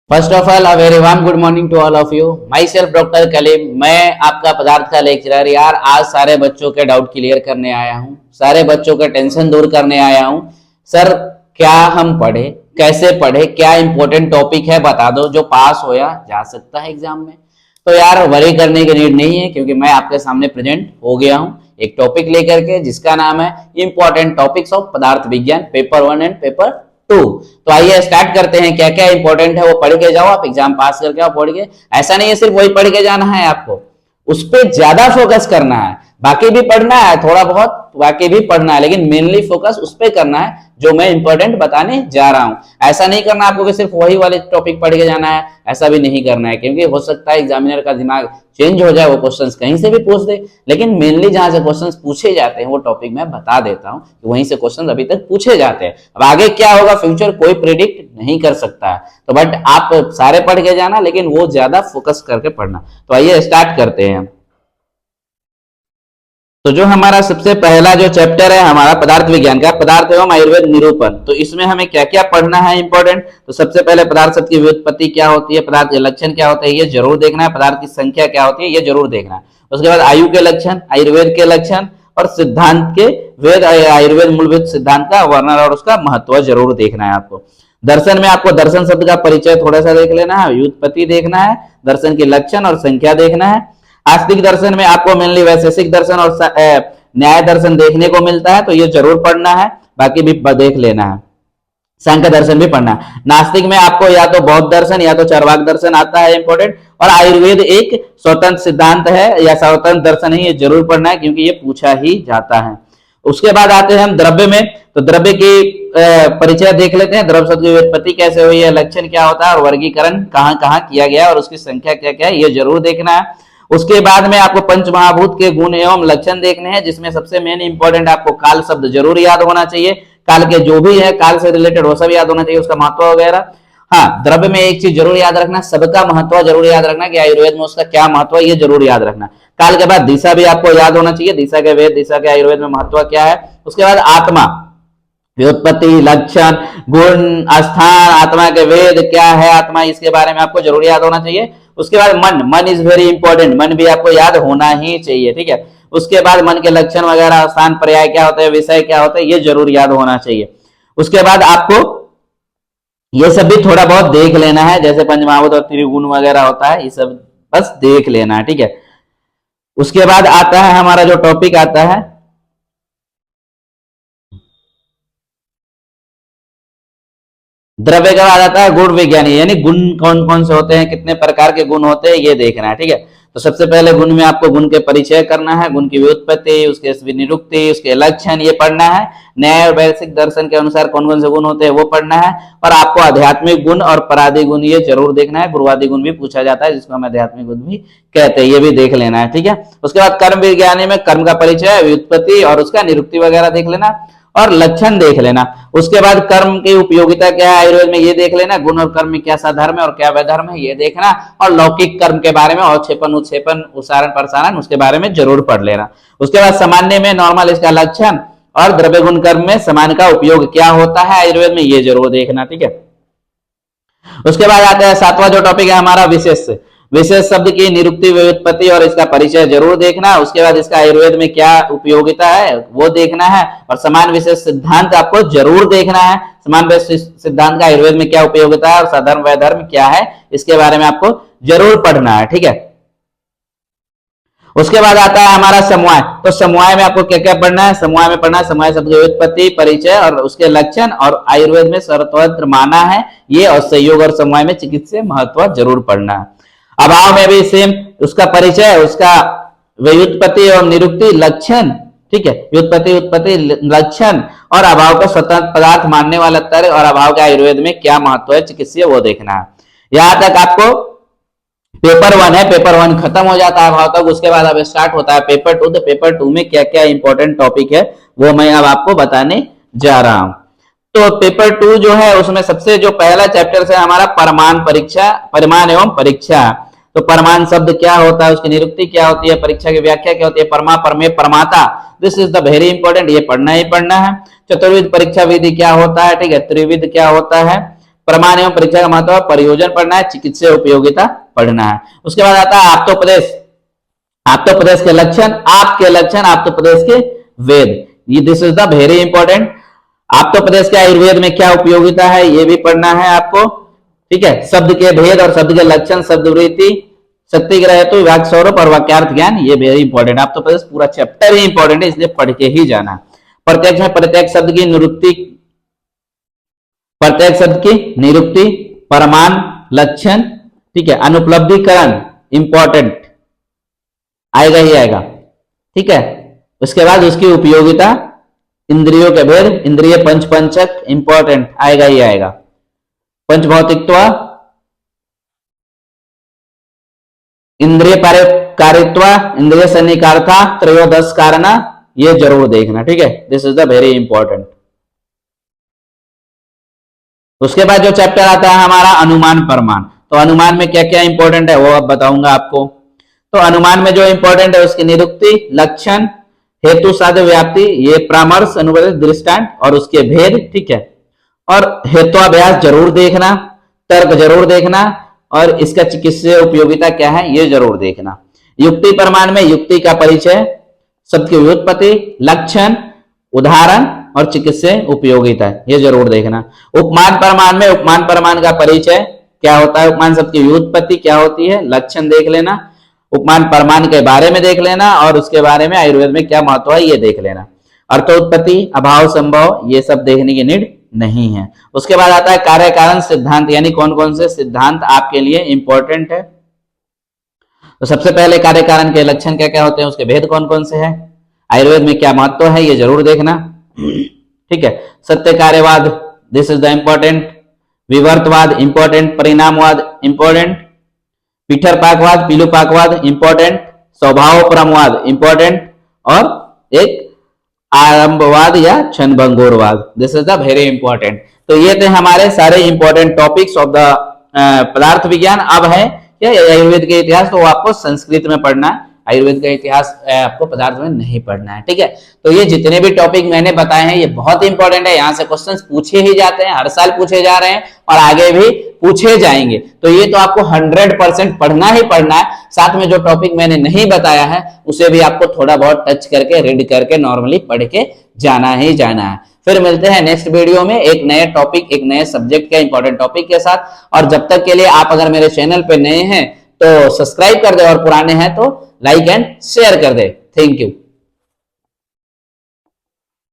First of all a very warm good morning to all of you. Myself doctor Kaleem, मैं आपका पदार्थ का lecturer. यार आज सारे बच्चों के डाउट क्लियर करने आया हूँ, सारे बच्चों का टेंशन दूर करने आया हूँ। सर क्या हम पढ़े, कैसे पढ़े, क्या इंपॉर्टेंट टॉपिक है बता दो जो पास होया जा सकता है एग्जाम में। तो यार वरी करने की नीड नहीं है, क्योंकि मैं आपके सामने प्रेजेंट हो गया हूँ एक टॉपिक लेकर के जिसका नाम है इंपॉर्टेंट टॉपिक्स ऑफ पदार्थ विज्ञान पेपर 1 एंड पेपर 2। तो आइए स्टार्ट करते हैं। क्या क्या इंपॉर्टेंट है वो पढ़ के जाओ, आप एग्जाम पास करके आओ पढ़ के। ऐसा नहीं है सिर्फ वही पढ़ के जाना है, आपको उस पर ज्यादा फोकस करना है। बाकी भी पढ़ना है, थोड़ा बहुत बाकी भी पढ़ना है, लेकिन मेनली फोकस उस पर करना है जो मैं इंपॉर्टेंट बताने जा रहा हूं। ऐसा नहीं करना आपको कि सिर्फ वही वाले टॉपिक पढ़ के जाना है, ऐसा भी नहीं करना है, क्योंकि हो सकता है एग्जामिनर का दिमाग चेंज हो जाए, वो क्वेश्चंस कहीं से भी पूछ दे। लेकिन मेनली जहां से क्वेश्चंस पूछे जाते हैं वो टॉपिक मैं बता देता हूं कि वहीं से क्वेश्चंस अभी तक पूछे जाते हैं। अब आगे क्या होगा फ्यूचर कोई प्रिडिक्ट नहीं कर सकता है, तो बट आप सारे पढ़ के जाना, लेकिन वो ज्यादा फोकस करके पढ़ना। तो आइए स्टार्ट करते हैं। तो जो हमारा सबसे पहला जो चैप्टर है हमारा पदार्थ विज्ञान का, पदार्थ एवं आयुर्वेद निरूपण, तो इसमें हमें क्या क्या पढ़ना है इंपॉर्टेंट। तो सबसे पहले पदार्थ शब्द की व्युत्पत्ति क्या होती है, पदार्थ के लक्षण क्या होते हैं ये जरूर देखना है, पदार्थ की संख्या क्या होती है ये जरूर देखना है। उसके बाद आयु के लक्षण, आयुर्वेद के लक्षण और सिद्धांत के वेद आयुर्वेद मूलभूत सिद्धांत का वर्णन और उसका महत्व जरूर देखना है आपको। दर्शन में आपको दर्शन शब्द का परिचय थोड़ा सा देख लेना है, व्युत्पत्ति देखना है, दर्शन के लक्षण और संख्या देखना है। आस्तिक दर्शन में आपको मेनली वैशेषिक दर्शन और न्याय दर्शन देखने को मिलता है, तो ये जरूर पढ़ना है, बाकी भी देख लेना है। सांख्य दर्शन भी पढ़ना है। नास्तिक में आपको या तो बौद्ध दर्शन या तो चार्वाक दर्शन आता है इंपॉर्टेंट, और आयुर्वेद एक स्वतंत्र सिद्धांत है या स्वतंत्र दर्शन है, ये जरूर पढ़ना है क्योंकि ये पूछा ही जाता है। उसके बाद आते हैं हम द्रव्य में, तो द्रव्य की परिचय देख लेते हैं। द्रव्य शब्द की व्युत्पत्ति कैसे हुई है, लक्षण क्या होता है और वर्गीकरण कहाँ कहाँ किया गया और उसकी संख्या क्या क्या है ये जरूर देखना है। उसके बाद में आपको पंच महाभूत के गुण एवं लक्षण देखने हैं, जिसमें सबसे मेन इंपॉर्टेंट आपको काल शब्द जरूर याद होना चाहिए। काल के जो भी है काल से रिलेटेड वो सब याद होना चाहिए, उसका महत्व वगैरह। हाँ, द्रव्य में एक चीज जरूर याद रखना, सबका महत्व जरूर याद रखना कि आयुर्वेद में उसका क्या महत्व है ये जरूर याद रखना। काल के बाद दिशा भी आपको याद होना चाहिए, दिशा के वेद, दिशा के आयुर्वेद में महत्व क्या है। उसके बाद आत्मा, व्युत्पत्ति, लक्षण, गुण, स्थान, आत्मा के वेद क्या है आत्मा, इसके बारे में आपको जरूर याद होना चाहिए। उसके बाद मन, मन इज वेरी इंपॉर्टेंट, मन भी आपको याद होना ही चाहिए, ठीक है। उसके बाद मन के लक्षण वगैरह, स्थान, पर्याय क्या होता है, विषय क्या होता है ये जरूर याद होना चाहिए। उसके बाद आपको ये सब भी थोड़ा बहुत देख लेना है, जैसे पंचमहाभूत और त्रिगुण वगैरह होता है, ये सब बस देख लेना है, ठीक है। उसके बाद आता है हमारा जो टॉपिक आता है द्रव्य का बाद आता है गुण विज्ञान, यानी गुण कौन कौन से होते हैं, कितने प्रकार के गुण होते हैं ये देखना है, ठीक है। तो सबसे पहले गुण में आपको गुण के परिचय करना है, गुण की व्युत्पत्ति, उसके निरुक्ति, उसके लक्षण ये पढ़ना है। न्याय वैशेषिक दर्शन के अनुसार कौन कौन से गुण होते हैं वो पढ़ना है। और आपको आध्यात्मिक गुण और परादि गुण ये जरूर देखना है। गुरुवादी गुण भी पूछा जाता है जिसको हम आध्यात्मिक गुण भी कहते हैं, ये भी देख लेना है, ठीक है। उसके बाद कर्म विज्ञानी में कर्म का परिचय, व्युत्पत्ति और उसका निरुक्ति वगैरह देख लेना और लक्षण देख लेना। उसके बाद कर्म की उपयोगिता क्या है आयुर्वेद में ये देख लेना। गुण और कर्म में क्या साधर्म है और क्या वैधर्म है ये देखना। और लौकिक कर्म के बारे में अवक्षेपण, उत्क्षेपण, उच्चारण, प्रसारण उसके बारे में जरूर पढ़ लेना। उसके बाद सामान्य में नॉर्मल इसका लक्षण और द्रव्य गुण कर्म में समान का उपयोग क्या होता है आयुर्वेद में ये जरूर देखना, ठीक है। उसके बाद आता है सातवां जो टॉपिक है हमारा विशेष, विशेष शब्द की निरुक्ति, व्युत्पत्ति और इसका परिचय जरूर देखना। उसके बाद इसका आयुर्वेद में क्या उपयोगिता है वो देखना है। और समान विशेष सिद्धांत आपको जरूर देखना है, समान विशेष सिद्धांत का आयुर्वेद में क्या उपयोगिता है और साधर्म वैधर्म क्या है इसके बारे में आपको जरूर पढ़ना है, ठीक है। उसके बाद आता है हमारा समवाय, तो समवाय में आपको क्या क्या पढ़ना है, समवाय में पढ़ना है समवाय शब्द की व्युत्पत्ति, परिचय और उसके लक्षण, और आयुर्वेद में सर्वत्र माना है ये, और संयोग और समवाय में चिकित्सीय महत्व जरूर पढ़ना है। अभाव में भी सेम, उसका परिचय, उसका व्युत्पत्ति एवं निरुक्ति, लक्षण, ठीक है। व्युत्पत्ति, उत्पत्ति, लक्षण और अभाव का स्वतंत्र पदार्थ मानने वाला तर्क और अभाव का आयुर्वेद में क्या महत्व है चिकित्सीय वो देखना है। यहां तक आपको पेपर 1 है, पेपर 1 खत्म हो जाता है अभाव तक। उसके बाद अब स्टार्ट होता है पेपर 2। तो पेपर 2 में क्या क्या इंपॉर्टेंट टॉपिक है वो मैं अब आपको बताने जा रहा हूं। तो पेपर 2 जो है उसमें सबसे जो पहला चैप्टर है हमारा परमान परीक्षा, परिमाण एवं परीक्षा। तो परमान शब्द क्या होता है, उसकी निरुक्ति क्या होती है, परीक्षा की व्याख्या क्या होती है, परमा, परमे, परमाता, this is the very important, ये पढ़ना ही पढ़ना है। चतुर्विध परीक्षा विधि क्या होता है, ठीक है। त्रिविध क्या होता है, प्रमाण एवं परीक्षा का महत्व, प्रयोजन पढ़ना है, चिकित्सा उपयोगिता पढ़ना है। उसके बाद आता है आप्तोपदेश, आप्तोपदेश के लक्षण, आपके लक्षण, आप्तोपदेश के वेद, ये this is the very important. आप्तोपदेश के आयुर्वेद में क्या उपयोगिता है ये भी पढ़ना है आपको, ठीक है। शब्द के भेद और शब्द के लक्षण, शब्द वृत्ति, शक्ति ग्रह हेतु, वाक्य स्वरूप और वाक्यार्थ ज्ञान, ये वेरी इंपॉर्टेंट। आप्तोपदेश पूरा चैप्टर ही इंपॉर्टेंट है, इसलिए पढ़ के ही जाना। प्रत्यक्ष में प्रत्येक शब्द की निरुक्ति, प्रत्येक शब्द की निरुक्ति, प्रमाण, लक्षण, ठीक है। अनुपलब्धिकरण इंपॉर्टेंट आएगा ही आएगा, ठीक है। उसके बाद उसकी उपयोगिता, इंद्रियों के भेद, इंद्रिय पंचपंचक इंपॉर्टेंट आएगा ही आएगा। पंचभौतिकत्व, इंद्रिय कारित्व, इंद्रिय सन्निकारता, त्रयोदश कारण, ये जरूर देखना, ठीक है। This is the very important. उसके बाद जो चैप्टर आता है हमारा अनुमान प्रमाण, तो अनुमान में क्या क्या इंपॉर्टेंट है वो अब बताऊंगा आपको। तो अनुमान में जो इंपॉर्टेंट है उसकी निरुक्ति, लक्षण, हेतु, साध्य, व्याप्ति, ये परामर्श, अनुबंध, दृष्टांत और उसके भेद, ठीक है। और हेत्वाभ्यास जरूर देखना, तर्क जरूर देखना, और इसका चिकित्सीय उपयोगिता क्या है ये जरूर देखना। युक्ति प्रमाण में युक्ति का परिचय, शब्द की व्युत्पत्ति, लक्षण, उदाहरण और चिकित्सीय उपयोगिता, ये जरूर देखना। उपमान प्रमाण में उपमान प्रमाण का परिचय क्या होता है, उपमान शब्द की व्युत्पत्ति क्या होती है, लक्षण देख लेना, उपमान प्रमाण के बारे में देख लेना, और उसके बारे में आयुर्वेद में क्या महत्व है ये देख लेना। अर्थोत्पत्ति, अभाव, संभव, ये सब देखने की नीड नहीं है। उसके बाद आता है कार्य कारण सिद्धांत, यानी कौन कौन से सिद्धांत आपके लिए इंपॉर्टेंट है। तो सबसे पहले कार्य कारण के लक्षण क्या क्या होते हैं, उसके भेद कौन कौन से हैं, आयुर्वेद में क्या महत्व है ये जरूर देखना, ठीक है। सत्य कार्यवाद, दिस इज द इंपॉर्टेंट। विवर्तवाद इंपॉर्टेंट, परिणामवाद इंपॉर्टेंट, पीठरपाकवाद, पीलूपाकवाद इंपॉर्टेंट, स्वभावपरमवाद इंपॉर्टेंट, और एक आरंभवाद या क्षणभंगुरवाद, this is the very important. तो ये थे हमारे सारे इंपॉर्टेंट टॉपिक्स ऑफ द पदार्थ विज्ञान। अब है क्या आयुर्वेद के इतिहास, तो आपको संस्कृत में पढ़ना है, आयुर्वेद का इतिहास आपको पदार्थ में नहीं पढ़ना है, ठीक है। तो ये जितने भी टॉपिक मैंने बताए हैं ये बहुत इंपॉर्टेंट है, यहाँ से क्वेश्चंस पूछे ही जाते हैं, हर साल पूछे जा रहे हैं और आगे भी पूछे जाएंगे। तो ये तो आपको 100% पढ़ना ही पढ़ना है। साथ में जो टॉपिक मैंने नहीं बताया है उसे भी आपको थोड़ा बहुत टच करके, रीड करके, नॉर्मली पढ़ के जाना ही जाना है। फिर मिलते हैं नेक्स्ट वीडियो में एक नए टॉपिक, एक नए सब्जेक्ट के इंपॉर्टेंट टॉपिक के साथ। और जब तक के लिए आप अगर मेरे चैनल पे नए हैं तो सब्सक्राइब कर दे, और पुराने हैं तो लाइक एंड शेयर कर दे। Thank you.